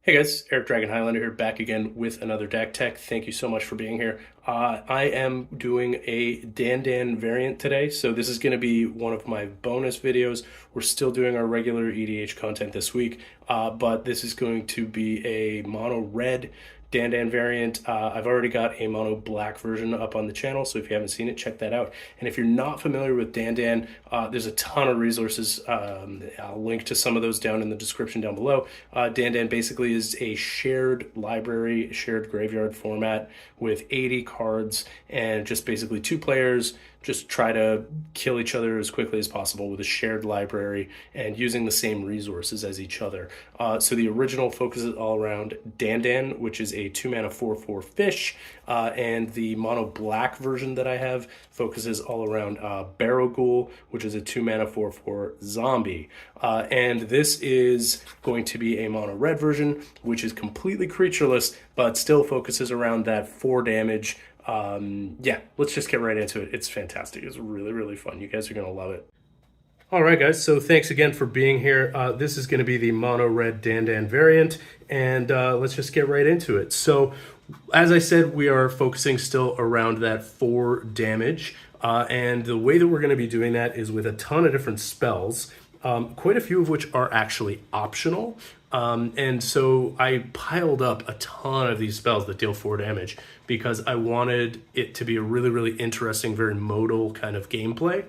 Hey guys, Eric Dragon Highlander here, back again with another deck tech. Thank you so much for being here. I am doing a Dandân variant today, so this is going to be one of my bonus videos. We're still doing our regular EDH content this week, but this is going to be a mono red Dandân variant. I've already got a mono black version up on the channel, so if you haven't seen it, check that out. And if you're not familiar with Dandân, there's a ton of resources. I'll link to some of those down in the description down below. Dandân basically is a shared library, shared graveyard format with 80 cards and just basically two players just try to kill each other as quickly as possible with a shared library and using the same resources as each other. So the original focuses all around Dandân, which is a 2-mana 4/4 fish, and the mono black version that I have focuses all around Barrowghoul, which is a 2-mana 4/4 zombie. And this is going to be a mono red version, which is completely creatureless, but still focuses around that 4 damage. Yeah, let's just get right into it. It's fantastic. It's really, really fun. You guys are going to love it. All right, guys, so thanks again for being here. This is going to be the mono red Dandân variant, and let's just get right into it. So, as I said, we are focusing still around that 4 damage, and the way that we're going to be doing that is with a ton of different spells, quite a few of which are actually optional. And so I piled up a ton of these spells that deal 4 damage because I wanted it to be a really, really interesting, very modal kind of gameplay.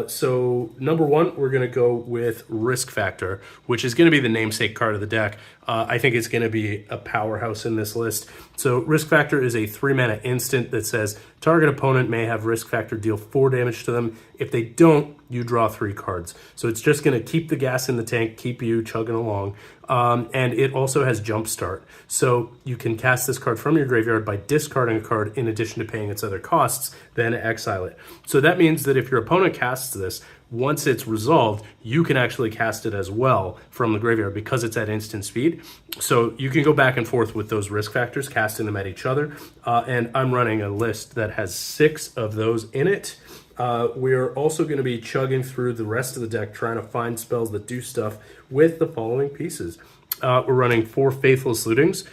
So number 1, we're going to go with Risk Factor, which is going to be the namesake card of the deck. I think it's going to be a powerhouse in this list. So Risk Factor is a 3-mana instant that says target opponent may have Risk Factor deal 4 damage to them. If they don't, you draw 3 cards. So it's just going to keep the gas in the tank, keep you chugging along. And it also has Jump Start. So you can cast this card from your graveyard by discarding a card in addition to paying its other costs, then exile it. So that means that if your opponent casts this, once it's resolved, you can actually cast it as well from the graveyard because it's at instant speed. So you can go back and forth with those risk factors, casting them at each other. And I'm running a list that has 6 of those in it. We're also going to be chugging through the rest of the deck, trying to find spells that do stuff with the following pieces. We're running 4 Faithless Lootings,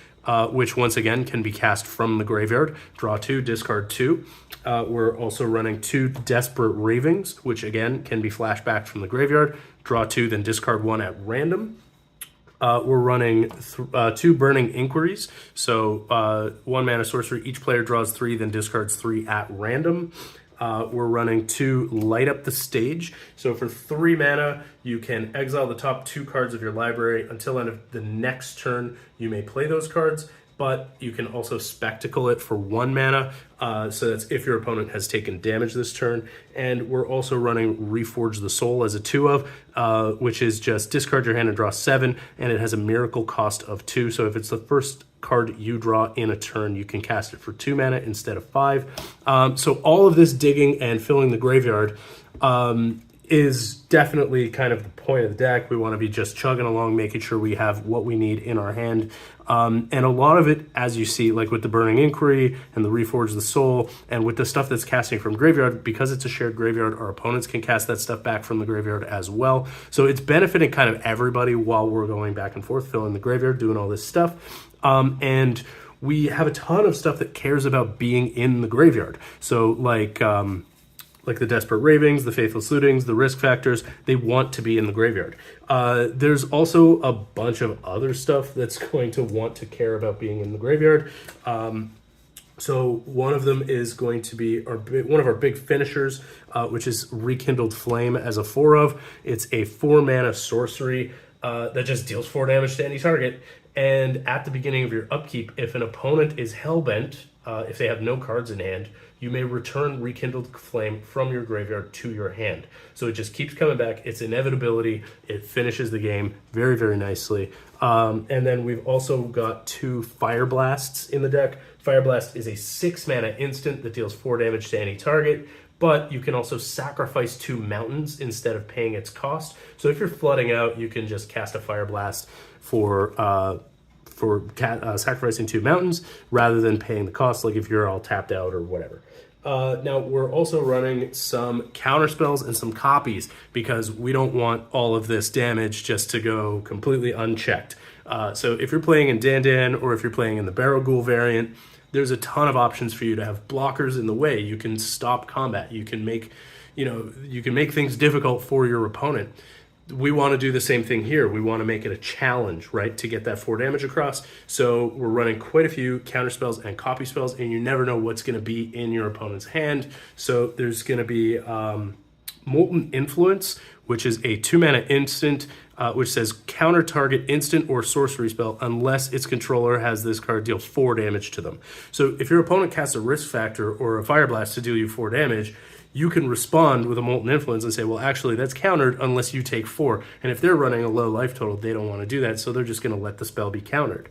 which once again can be cast from the graveyard. Draw 2, discard 2. We're also running 2 Desperate Ravings, which again can be flashbacked from the graveyard. Draw 2, then discard 1 at random. We're running 2 Burning Inquiries. So 1 mana sorcery, each player draws 3, then discards 3 at random. We're running 2 Light Up the Stage. So for 3 mana, you can exile the top 2 cards of your library. Until end of the next turn, you may play those cards, but you can also Spectacle it for 1 mana. So that's if your opponent has taken damage this turn. And we're also running Reforge the Soul as a 2-of, which is just discard your hand and draw 7, and it has a miracle cost of 2. So if it's the first card you draw in a turn, you can cast it for 2 mana instead of 5. So all of this digging and filling the graveyard is definitely kind of the point of the deck. We want to be just chugging along, making sure we have what we need in our hand. And a lot of it, as you see, like with the Burning Inquiry and the Reforge the Soul, and with the stuff that's casting from graveyard, because it's a shared graveyard, our opponents can cast that stuff back from the graveyard as well. So it's benefiting kind of everybody while we're going back and forth, filling the graveyard, doing all this stuff. And we have a ton of stuff that cares about being in the graveyard. So like the Desperate Ravings, the Faithless Lootings, the Risk Factors, they want to be in the graveyard. There's also a bunch of other stuff that's going to want to care about being in the graveyard. So one of them is going to be one of our big finishers, which is Rekindled Flame as a 4-of. It's a 4-mana sorcery that just deals 4 damage to any target. And at the beginning of your upkeep, if an opponent is hellbent, if they have no cards in hand, you may return Rekindled Flame from your graveyard to your hand. So it just keeps coming back. It's inevitability. It finishes the game very, very nicely. And then we've also got 2 Fire Blasts in the deck. Fire Blast is a 6-mana instant that deals 4 damage to any target, but you can also sacrifice 2 mountains instead of paying its cost. So if you're flooding out, you can just cast a Fire Blast for sacrificing 2 mountains rather than paying the cost, like if you're all tapped out or whatever. Now, we're also running some counter spells and some copies because we don't want all of this damage just to go completely unchecked. So if you're playing in Dandân or if you're playing in the Barrel Ghoul variant, there's a ton of options for you to have blockers in the way. You can stop combat. You can make, you can make things difficult for your opponent. We want to do the same thing here. We want to make it a challenge, right, to get that 4 damage across. So we're running quite a few counter spells and copy spells, and you never know what's going to be in your opponent's hand. So there's going to be Molten Influence, which is a 2-mana instant, which says counter target instant or sorcery spell unless its controller has this card deal 4 damage to them. So if your opponent casts a Risk Factor or a Fire Blast to deal you 4 damage, you can respond with a Molten Influence and say, well, actually, that's countered unless you take 4. And if they're running a low life total, they don't want to do that, so they're just going to let the spell be countered.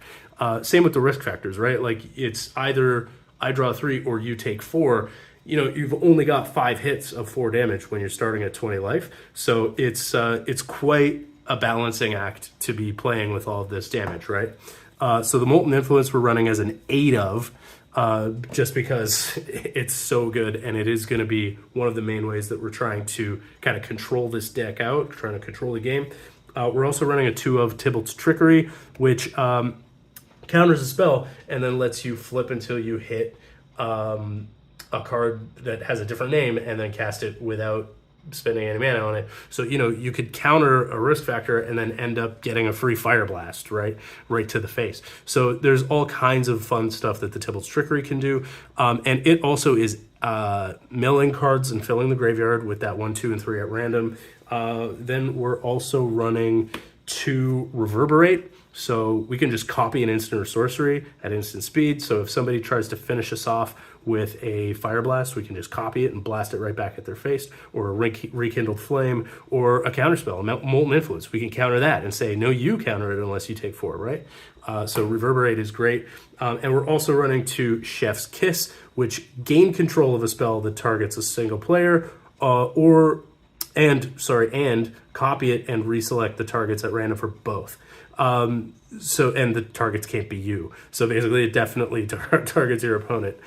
Same with the risk factors, right? Like, it's either I draw 3 or you take 4. You've only got 5 hits of 4 damage when you're starting at 20 life. So it's quite a balancing act to be playing with all of this damage, right? So the Molten Influence we're running as an 8 of, just because it's so good, and it is going to be one of the main ways that we're trying to kind of control this deck out, trying to control the game. We're also running a 2 of Tybalt's Trickery, which counters a spell and then lets you flip until you hit a card that has a different name and then cast it without spending any mana on it. So, you could counter a Risk Factor and then end up getting a free Fire Blast, right to the face. So there's all kinds of fun stuff that the Tybalt's Trickery can do. And it also is milling cards and filling the graveyard with that 1, 2, and 3 at random. Then we're also running 2 Reverberate. So we can just copy an instant or sorcery at instant speed. So if somebody tries to finish us off with a Fire Blast, we can just copy it and blast it right back at their face, or a Rekindled Flame, or a counterspell, a Molten Influence. We can counter that and say, no, you counter it unless you take 4, right? So Reverberate is great. And we're also running 2 Chef's Kiss, which gain control of a spell that targets a single player, and copy it and reselect the targets at random for both. And the targets can't be you. So basically it definitely targets your opponent.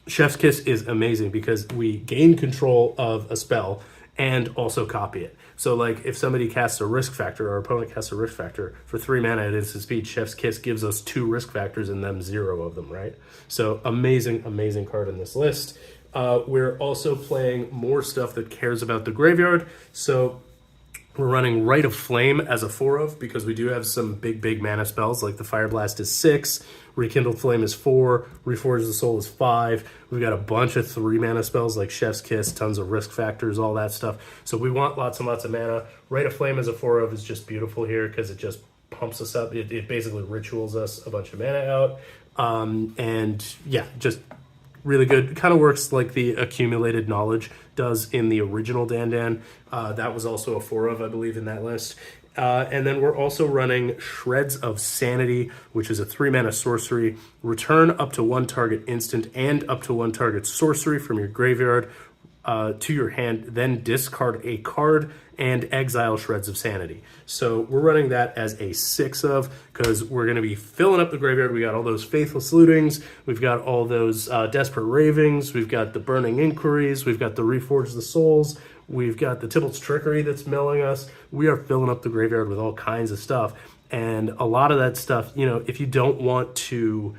Chef's Kiss is amazing because we gain control of a spell and also copy it. So like if somebody casts a Risk Factor, our opponent casts a Risk Factor for 3 mana at instant speed, Chef's Kiss gives us 2 Risk Factors and them 0 of them, right? So amazing card in this list. We're also playing more stuff that cares about the graveyard. So we're running Rite of Flame as a 4 of, because we do have some big mana spells, like the Fire Blast is 6, Rekindled Flame is 4, Reforge the Soul is 5. We've got a bunch of 3 mana spells like Chef's Kiss, tons of Risk Factors, all that stuff. So we want lots and lots of mana. Rite of Flame as a 4 of is just beautiful here because it just pumps us up. It basically rituals us a bunch of mana out. And yeah, just really good. It kind of works like the Accumulated Knowledge does in the original Dandân. That was also a 4 of, I believe, in that list. And then we're also running Shreds of Sanity, which is a 3-mana sorcery. Return up to 1 target instant and up to 1 target sorcery from your graveyard to your hand, then discard a card and exile Shreds of Sanity. So we're running that as a 6 of, because we're going to be filling up the graveyard. We got all those Faithless Lootings, we've got all those Desperate Ravings, we've got the Burning Inquiries, we've got the Reforge the Souls, we've got the Tybalt's Trickery that's milling us. We are filling up the graveyard with all kinds of stuff. And a lot of that stuff, if you don't want to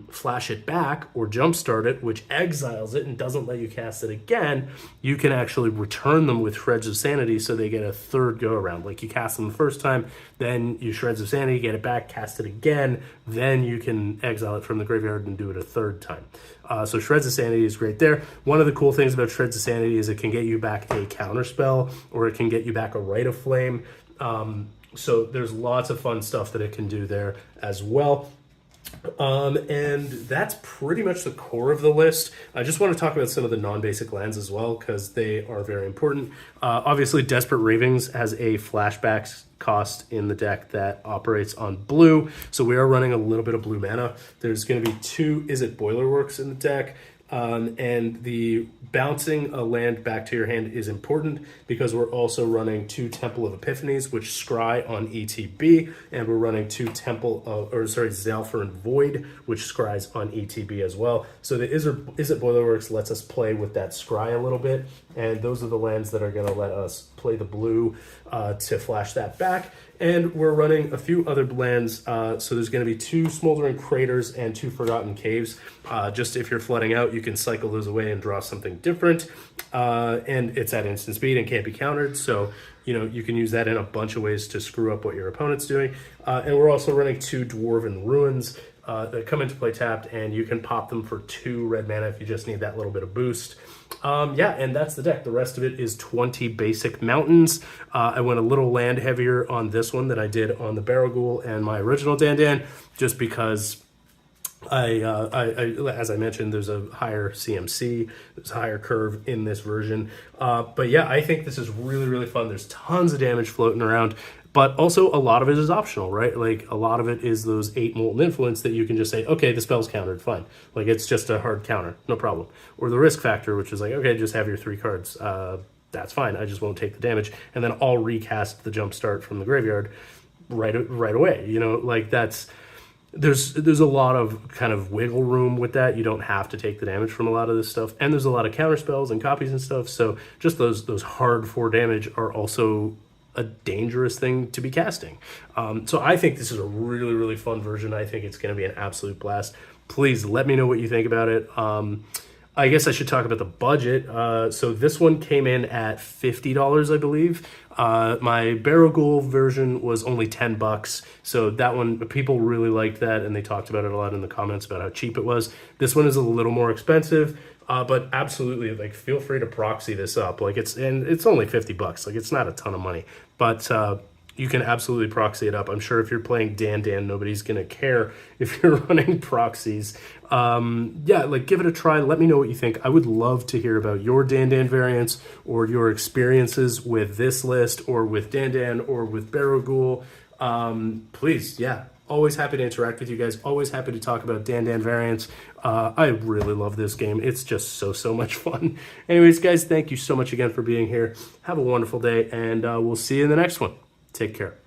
flash it back or jumpstart it, which exiles it and doesn't let you cast it again, you can actually return them with Shreds of Sanity so they get a 3rd go around. Like you cast them the first time, then you Shreds of Sanity, get it back, cast it again, then you can exile it from the graveyard and do it a 3rd time. So Shreds of Sanity is great there. One of the cool things about Shreds of Sanity is it can get you back a counter spell, or it can get you back a Rite of Flame. So there's lots of fun stuff that it can do there as well. And that's pretty much the core of the list. I just want to talk about some of the non-basic lands as well, because they are very important. Obviously, Desperate Ravings has a flashback cost in the deck that operates on blue, so we are running a little bit of blue mana. There's going to be 2 Izzet Boilerworks in the deck. And the bouncing a land back to your hand is important because we're also running 2 Temple of Epiphanies, which scry on ETB, and we're running 2 Zalfir Void, which scries on ETB as well. So the Izzet Boilerworks lets us play with that scry a little bit, and those are the lands that are going to let us play the blue to flash that back. And we're running a few other blends. So there's going to be 2 Smoldering Craters and 2 Forgotten Caves. Just if you're flooding out, you can cycle those away and draw something different. And it's at instant speed and can't be countered. So, you know, you can use that in a bunch of ways to screw up what your opponent's doing. And we're also running 2 Dwarven Ruins that come into play tapped, and you can pop them for 2 red mana if you just need that little bit of boost. Yeah, and that's the deck. The rest of it is 20 basic mountains. I went a little land heavier on this one than I did on the Barrel Ghoul and my original Dandân, just because as I mentioned, there's a higher CMC, there's a higher curve in this version. But yeah, I think this is really, really fun. There's tons of damage floating around, but also a lot of it is optional, right? Like a lot of it is those 8 Molten Influence that you can just say, okay, the spell's countered, fine. Like it's just a hard counter, no problem. Or the risk factor, which is like, okay, just have your 3 cards. That's fine, I just won't take the damage. And then I'll recast the jump start from the graveyard right away. You know, like that's... There's a lot of kind of wiggle room with that. You don't have to take the damage from a lot of this stuff. And there's a lot of counter spells and copies and stuff. So just those hard 4 damage are also a dangerous thing to be casting. So I think this is a really, really fun version. I think it's going to be an absolute blast. Please let me know what you think about it. I guess I should talk about the budget. So this one came in at $50, I believe. My Barrel Ghoul version was only $10. So that one, people really liked that, and they talked about it a lot in the comments about how cheap it was. This one is a little more expensive, but absolutely, like, feel free to proxy this up. Like, it's only $50. Like, it's not a ton of money, but you can absolutely proxy it up. I'm sure if you're playing Dandân, nobody's going to care if you're running proxies. Yeah, like, give it a try. Let me know what you think. I would love to hear about your Dandân variants or your experiences with this list or with Dandân or with Barrel Ghoul. Please, yeah. Always happy to interact with you guys. Always happy to talk about Dandân variants. I really love this game. It's just so much fun. Anyways, guys, thank you so much again for being here. Have a wonderful day, and we'll see you in the next one. Take care.